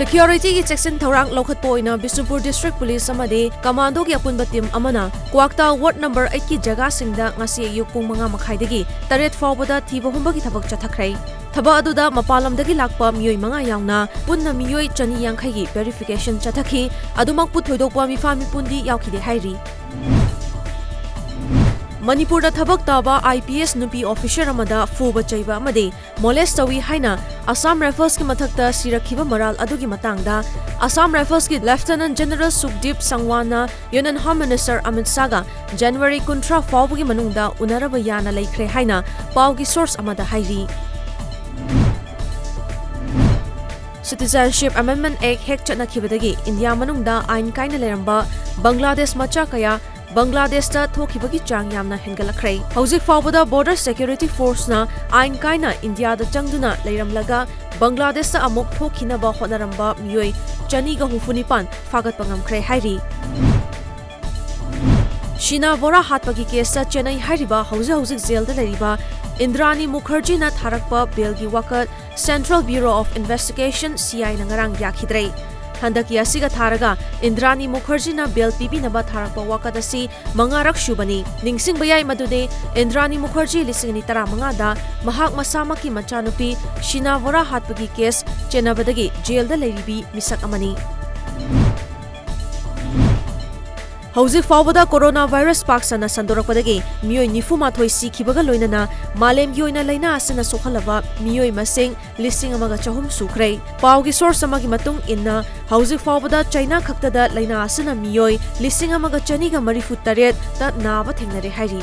Security ki section thorang lokhat poina Bisnupur District Police amade commando ki apunba team amana Kwakta Ward number 8 ki jaga singda ngasi ayuk pung mga makhaidagi taret fawbada thiba humba ki thabak chathakrai thaba aduda mapalamdagi lakpa miyoi mga yauna punna miyoi chani yangkhai gi verification chathakhi adumak pu thoidokpa mi fami pundi yaukhide hairi Manipur da thabak taba IPS nupi officer amada fuba chaiba amade molest tawi haina Assam Rifles ki mathakta sirakhiba maral adugi matangda Assam Rifles ki Lieutenant General Sukdeep Sangwana Union Home Minister Amit Saga January kuntra fawbugi manungda unaraba yana laikhre haina pawgi source amada hairi Citizenship Amendment Act hek chanakhibadagi India manungda ain kaina leramba Bangladesh macha kaya Bangladesh ta thokibagi chang yamna hengalakhrei hauzik fawbada Border Security Force na ain kaina India da changduna leiramlaga Bangladesh ta amok thokhinaba honaramba miyoi chaniga hufunipan fagat pangamkhre hairi Shina Bora hatpagi case ta Chennai hairiba hauzik jail da leriba Indrani Mukherjee na tharakpa belgi wakat Central Bureau of Investigation CI na ngarang yakhidrei Handaki asiga tharaga Indrani Mukherjee na bail pibinaba tharakpa wakadasi mangarak shubani ningsing bayai madude Indrani Mukherjee lisingni tara mangada mahak masamaki machanupi Shinavora hatpagi case chenabadagi jail da leribi misak amani Hauzik fawbada coronavirus paksana sandorakpadagi miyoi nifumathoi sikhibaga loinana malemgi oina laina asina sokhalaba miyoi masing lising amaga chahum sukrei pawgi source amagi matung inna hauzik fawbada China khaktada laina asina miyoi lising amaga chaniga marifu taret ta naba thengnare hairi